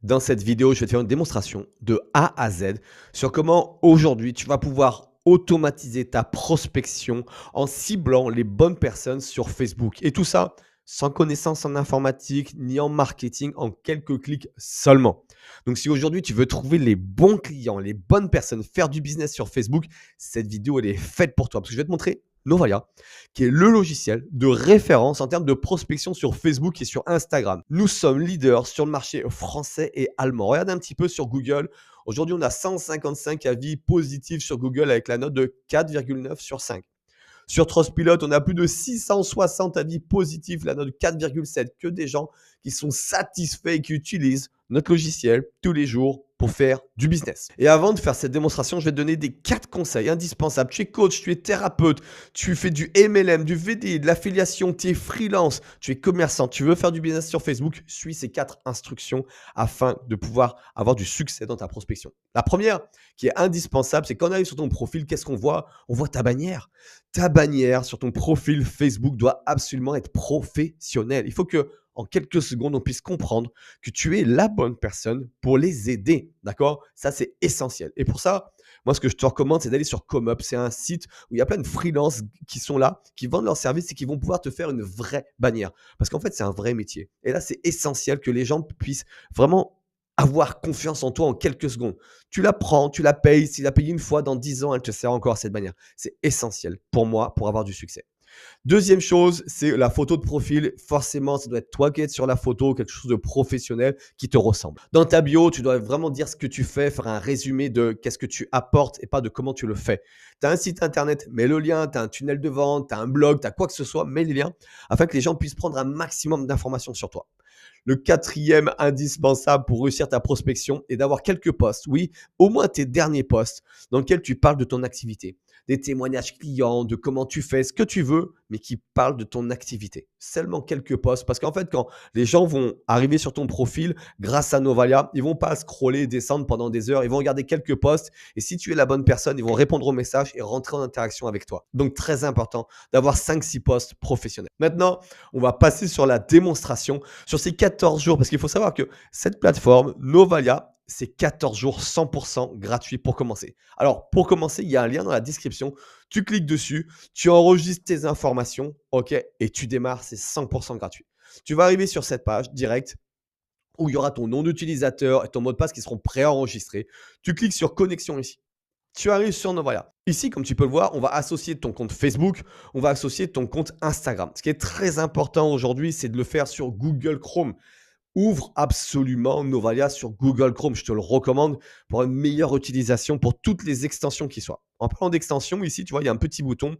Dans cette vidéo, je vais te faire une démonstration de A à Z sur comment aujourd'hui tu vas pouvoir automatiser ta prospection en ciblant les bonnes personnes sur Facebook. Et tout ça sans connaissance en informatique ni en marketing, en quelques clics seulement. Donc si aujourd'hui tu veux trouver les bons clients, les bonnes personnes, faire du business sur Facebook, cette vidéo elle est faite pour toi. Parce que je vais te montrer Novalia, qui est le logiciel de référence en termes de prospection sur Facebook et sur Instagram. Nous sommes leaders sur le marché français et allemand. Regardez un petit peu sur Google. Aujourd'hui, on a 155 avis positifs sur Google avec la note de 4,9 sur 5. Sur Trustpilot, on a plus de 660 avis positifs, la note de 4,7, que des gens qui sont satisfaits et qui utilisent notre logiciel tous les jours pour faire du business. Et avant de faire cette démonstration, je vais te donner des 4 conseils indispensables. Tu es coach, tu es thérapeute, tu fais du MLM, du VD, de l'affiliation, tu es freelance, tu es commerçant, tu veux faire du business sur Facebook, suis ces 4 instructions afin de pouvoir avoir du succès dans ta prospection. La première qui est indispensable, c'est quand on arrive sur ton profil, qu'est-ce qu'on voit? On voit ta bannière. Ta bannière sur ton profil Facebook doit absolument être professionnelle. Il faut que en quelques secondes, on puisse comprendre que tu es la bonne personne pour les aider. D'accord? Ça, c'est essentiel. Et pour ça, moi, ce que je te recommande, c'est d'aller sur ComeUp. C'est un site où il y a plein de freelances qui sont là, qui vendent leurs services et qui vont pouvoir te faire une vraie bannière. Parce qu'en fait, c'est un vrai métier. Et là, c'est essentiel que les gens puissent vraiment avoir confiance en toi en quelques secondes. Tu la prends, tu la payes. S'il a payé une fois, dans 10 ans, elle te sert encore cette bannière. C'est essentiel pour moi pour avoir du succès. Deuxième chose, c'est la photo de profil. Forcément, ça doit être toi qui es sur la photo, quelque chose de professionnel qui te ressemble. Dans ta bio, tu dois vraiment dire ce que tu fais, faire un résumé de qu'est-ce que tu apportes et pas de comment tu le fais. Tu as un site internet, mets le lien, tu as un tunnel de vente, tu as un blog, tu as quoi que ce soit, mets les liens afin que les gens puissent prendre un maximum d'informations sur toi. Le quatrième indispensable pour réussir ta prospection est d'avoir quelques posts, oui, au moins tes derniers posts dans lesquels tu parles de ton activité, des témoignages clients, de comment tu fais, ce que tu veux, mais qui parlent de ton activité. Seulement quelques posts, parce qu'en fait, quand les gens vont arriver sur ton profil grâce à Novalia, ils vont pas scroller et descendre pendant des heures, ils vont regarder quelques posts et si tu es la bonne personne, ils vont répondre aux messages et rentrer en interaction avec toi. Donc très important d'avoir 5-6 posts professionnels. Maintenant, on va passer sur la démonstration sur ces 14 jours, parce qu'il faut savoir que cette plateforme, Novalia, c'est 14 jours 100% gratuit pour commencer. Alors, pour commencer, il y a un lien dans la description. Tu cliques dessus, tu enregistres tes informations, OK, et tu démarres, c'est 100% gratuit. Tu vas arriver sur cette page directe où il y aura ton nom d'utilisateur et ton mot de passe qui seront préenregistrés. Tu cliques sur connexion ici. Tu arrives sur Novalia. Ici, comme tu peux le voir, on va associer ton compte Facebook, on va associer ton compte Instagram. Ce qui est très important aujourd'hui, c'est de le faire sur Google Chrome. Ouvre absolument Novalia sur Google Chrome. Je te le recommande pour une meilleure utilisation pour toutes les extensions qui soient. En parlant d'extension, ici, tu vois, il y a un petit bouton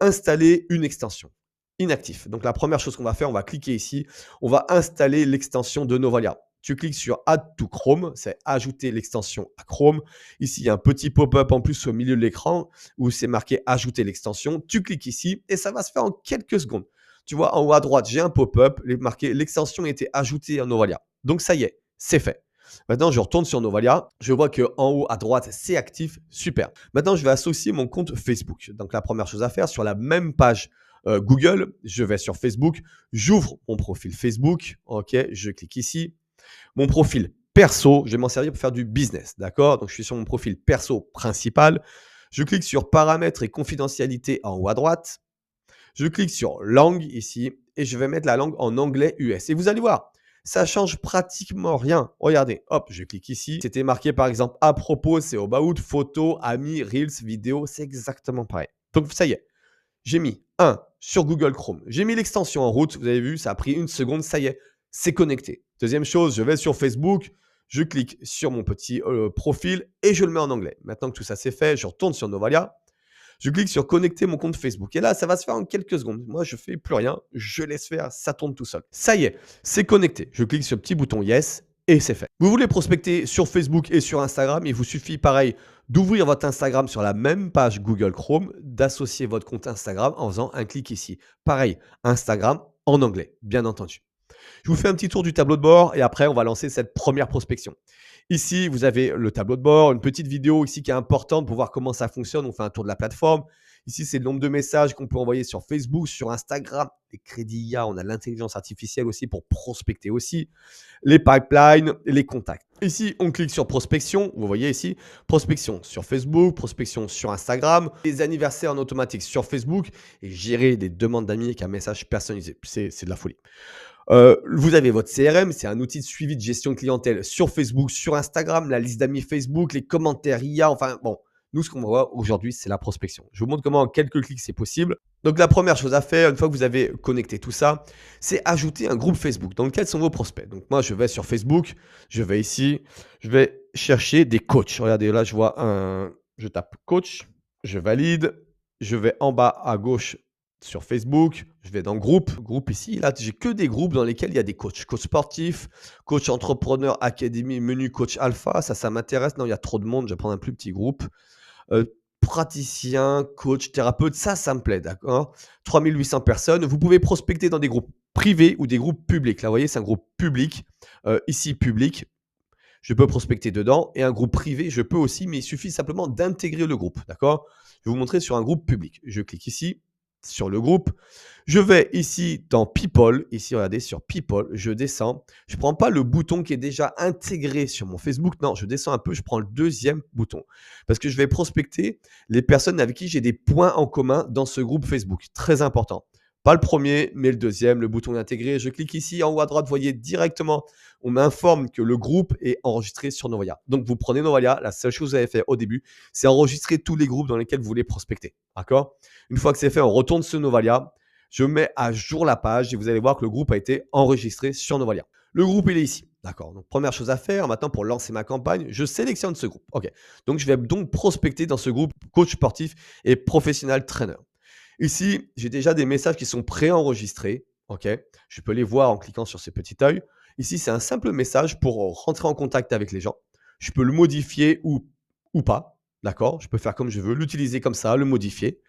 installer une extension. Inactif. Donc, la première chose qu'on va faire, on va cliquer ici. On va installer l'extension de Novalia. Tu cliques sur Add to Chrome, c'est ajouter l'extension à Chrome. Ici, il y a un petit pop-up en plus au milieu de l'écran où c'est marqué ajouter l'extension. Tu cliques ici et ça va se faire en quelques secondes. Tu vois, en haut à droite, j'ai un pop-up marqué l'extension a été ajoutée à Novalia. Donc, ça y est, c'est fait. Maintenant, je retourne sur Novalia. Je vois qu'en haut à droite, c'est actif. Super. Maintenant, je vais associer mon compte Facebook. Donc, la première chose à faire, sur la même page Google, je vais sur Facebook, j'ouvre mon profil Facebook. OK, je clique ici. Mon profil perso, je vais m'en servir pour faire du business. D'accord? Donc, je suis sur mon profil perso principal. Je clique sur paramètres et confidentialité en haut à droite. Je clique sur langue ici et je vais mettre la langue en anglais US. Et vous allez voir, ça change pratiquement rien. Regardez, hop, je clique ici. C'était marqué par exemple à propos, c'est about, photo, amis, reels, vidéo, c'est exactement pareil. Donc ça y est, j'ai mis un sur Google Chrome. J'ai mis l'extension en route. Vous avez vu, ça a pris une seconde. Ça y est, c'est connecté. Deuxième chose, je vais sur Facebook. Je clique sur mon petit profil et je le mets en anglais. Maintenant que tout ça c'est fait, je retourne sur Novalia. Je clique sur connecter mon compte Facebook. Et là, ça va se faire en quelques secondes. Moi, je ne fais plus rien. Je laisse faire. Ça tourne tout seul. Ça y est, c'est connecté. Je clique sur le petit bouton Yes et c'est fait. Vous voulez prospecter sur Facebook et sur Instagram, il vous suffit pareil d'ouvrir votre Instagram sur la même page Google Chrome, d'associer votre compte Instagram en faisant un clic ici. Pareil, Instagram en anglais, bien entendu. Je vous fais un petit tour du tableau de bord et après, on va lancer cette première prospection. Ici, vous avez le tableau de bord, une petite vidéo ici qui est importante pour voir comment ça fonctionne. On fait un tour de la plateforme. Ici, c'est le nombre de messages qu'on peut envoyer sur Facebook, sur Instagram, les crédits IA. On a l'intelligence artificielle aussi pour prospecter aussi, les pipelines, les contacts. Ici, on clique sur prospection. Vous voyez ici, prospection sur Facebook, prospection sur Instagram, les anniversaires en automatique sur Facebook et gérer des demandes d'amis avec un message personnalisé. C'est de la folie. Vous avez votre CRM, c'est un outil de suivi de gestion de clientèle sur Facebook, sur Instagram, la liste d'amis Facebook, les commentaires IA, enfin bon, nous ce qu'on va voir aujourd'hui, c'est la prospection. Je vous montre comment en quelques clics c'est possible. Donc la première chose à faire, une fois que vous avez connecté tout ça, c'est ajouter un groupe Facebook dans lequel sont vos prospects. Donc moi, je vais sur Facebook, je vais ici, je vais chercher des coachs. Regardez, là, je vois je tape coach, je valide, je vais en bas à gauche sur Facebook, je vais dans groupe. Groupe ici, là, j'ai que des groupes dans lesquels il y a des coachs. Coach sportif, coach entrepreneur, académie, menu coach alpha. Ça m'intéresse. Non, il y a trop de monde. Je vais prendre un plus petit groupe. Praticien, coach, thérapeute, ça me plaît, d'accord. 3800 personnes. Vous pouvez prospecter dans des groupes privés ou des groupes publics. Là, vous voyez, c'est un groupe public. Ici, public. Je peux prospecter dedans. Et un groupe privé, je peux aussi, mais il suffit simplement d'intégrer le groupe, d'accord. Je vais vous montrer sur un groupe public. Je clique ici sur le groupe. Je vais ici dans People. Ici, regardez, sur People, je descends. Je ne prends pas le bouton qui est déjà intégré sur mon Facebook. Non, je descends un peu. Je prends le deuxième bouton parce que je vais prospecter les personnes avec qui j'ai des points en commun dans ce groupe Facebook. Très important. Pas le premier, mais le deuxième, le bouton intégré. Je clique ici en haut à droite. Vous voyez directement, on m'informe que le groupe est enregistré sur Novalia. Donc, vous prenez Novalia. La seule chose que vous avez fait au début, c'est enregistrer tous les groupes dans lesquels vous voulez prospecter. D'accord? Une fois que c'est fait, on retourne sur Novalia. Je mets à jour la page et vous allez voir que le groupe a été enregistré sur Novalia. Le groupe, il est ici. D'accord. Donc, première chose à faire, maintenant, pour lancer ma campagne, je sélectionne ce groupe. OK. Donc, je vais donc prospecter dans ce groupe coach sportif et professionnel trainer. Ici, j'ai déjà des messages qui sont préenregistrés. OK. Je peux les voir en cliquant sur ce petit œil. Ici, c'est un simple message pour rentrer en contact avec les gens. Je peux le modifier ou pas. D'accord. Je peux faire comme je veux, l'utiliser comme ça, le modifier.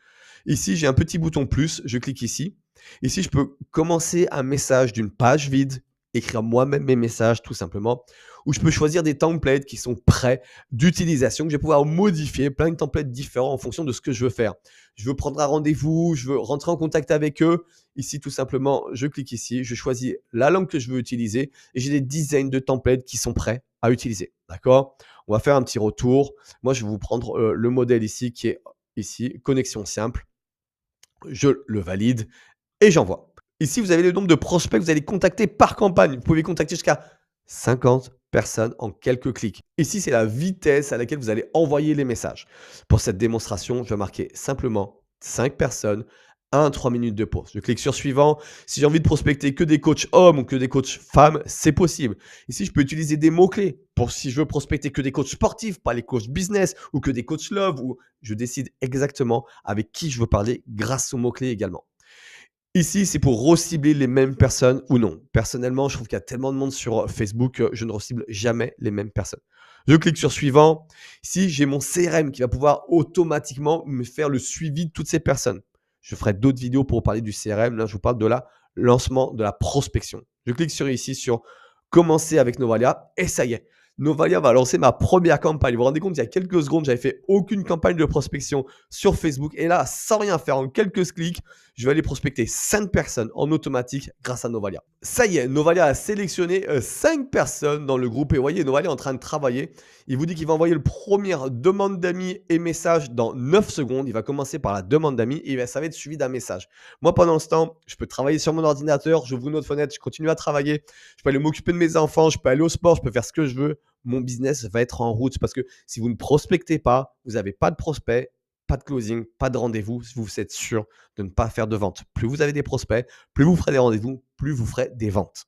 Ici, j'ai un petit bouton plus, je clique ici. Ici, je peux commencer un message d'une page vide, écrire moi-même mes messages tout simplement, ou je peux choisir des templates qui sont prêts d'utilisation, que je vais pouvoir modifier, plein de templates différents en fonction de ce que je veux faire. Je veux prendre un rendez-vous, je veux rentrer en contact avec eux. Ici, tout simplement, je clique ici, je choisis la langue que je veux utiliser et j'ai des dizaines de templates qui sont prêts à utiliser. D'accord. On va faire un petit retour. Moi, je vais vous prendre le modèle ici qui est ici, connexion simple. Je le valide et j'envoie. Ici, vous avez le nombre de prospects que vous allez contacter par campagne. Vous pouvez contacter jusqu'à 50 personnes en quelques clics. Ici, c'est la vitesse à laquelle vous allez envoyer les messages. Pour cette démonstration, je vais marquer simplement 5 personnes, 1 à 3 minutes de pause. Je clique sur suivant. Si j'ai envie de prospecter que des coachs hommes ou que des coachs femmes, c'est possible. Ici, je peux utiliser des mots-clés. Pour si je veux prospecter que des coachs sportifs, pas les coachs business ou que des coachs love, ou je décide exactement avec qui je veux parler grâce aux mots-clés également. Ici, c'est pour recibler les mêmes personnes ou non. Personnellement, je trouve qu'il y a tellement de monde sur Facebook que je ne recible jamais les mêmes personnes. Je clique sur suivant. Ici, j'ai mon CRM qui va pouvoir automatiquement me faire le suivi de toutes ces personnes. Je ferai d'autres vidéos pour parler du CRM. Là, je vous parle de la lancement, de la prospection. Je clique sur ici sur commencer avec Novalia et ça y est. Novalia va lancer ma première campagne. Vous vous rendez compte, il y a quelques secondes, j'avais fait aucune campagne de prospection sur Facebook. Et là, sans rien faire, en quelques clics, je vais aller prospecter 5 personnes en automatique grâce à Novalia. Ça y est, Novalia a sélectionné 5 personnes dans le groupe. Et vous voyez, Novalia est en train de travailler. Il vous dit qu'il va envoyer le premier demande d'amis et message dans 9 secondes. Il va commencer par la demande d'amis et ça va être suivi d'un message. Moi, pendant ce temps, je peux travailler sur mon ordinateur, j'ouvre une autre fenêtre, je continue à travailler. Je peux aller m'occuper de mes enfants, je peux aller au sport, je peux faire ce que je veux. Mon business va être en route parce que si vous ne prospectez pas, vous n'avez pas de prospects, pas de closing, pas de rendez-vous, vous êtes sûr de ne pas faire de vente. Plus vous avez des prospects, plus vous ferez des rendez-vous, plus vous ferez des ventes.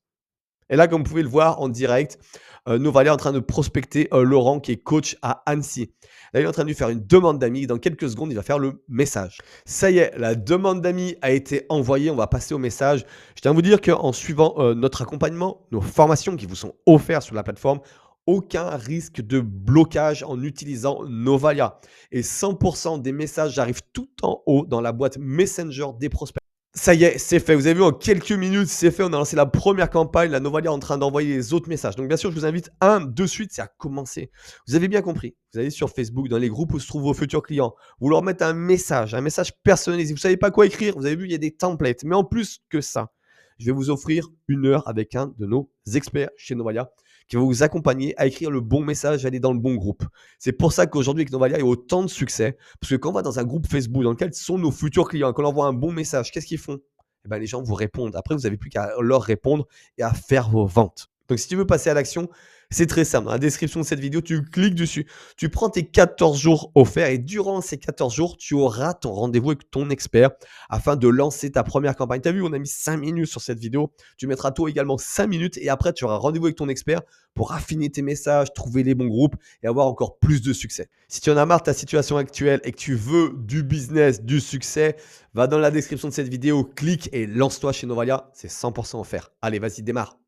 Et là, comme vous pouvez le voir en direct, Novalia est en train de prospecter Laurent qui est coach à Annecy. Là, il est en train de lui faire une demande d'amis. Dans quelques secondes, il va faire le message. Ça y est, la demande d'amis a été envoyée. On va passer au message. Je tiens à vous dire qu'en suivant notre accompagnement, nos formations qui vous sont offertes sur la plateforme, aucun risque de blocage en utilisant Novalia. Et 100% des messages arrivent tout en haut dans la boîte Messenger des prospects. Ça y est, c'est fait. Vous avez vu en quelques minutes, c'est fait. On a lancé la première campagne. La Novalia est en train d'envoyer les autres messages. Donc bien sûr, je vous invite de suite, c'est à commencer. Vous avez bien compris. Vous allez sur Facebook, dans les groupes où se trouvent vos futurs clients. Vous leur mettez un message personnalisé. Vous savez pas quoi écrire. Vous avez vu, il y a des templates. Mais en plus que ça, je vais vous offrir 1 heure avec un de nos experts chez Novalia qui va vous accompagner à écrire le bon message, à aller dans le bon groupe. C'est pour ça qu'aujourd'hui, avec Novalia, il y a autant de succès. Parce que quand on va dans un groupe Facebook dans lequel sont nos futurs clients, quand on envoie un bon message, qu'est-ce qu'ils font? Eh ben, les gens vous répondent. Après, vous n'avez plus qu'à leur répondre et à faire vos ventes. Donc, si tu veux passer à l'action, c'est très simple. Dans la description de cette vidéo, tu cliques dessus. Tu prends tes 14 jours offerts et durant ces 14 jours, tu auras ton rendez-vous avec ton expert afin de lancer ta première campagne. Tu as vu, on a mis 5 minutes sur cette vidéo. Tu mettras toi également 5 minutes et après, tu auras rendez-vous avec ton expert pour affiner tes messages, trouver les bons groupes et avoir encore plus de succès. Si tu en as marre de ta situation actuelle et que tu veux du business, du succès, va dans la description de cette vidéo, clique et lance-toi chez Novalia. C'est 100% offert. Allez, vas-y, démarre.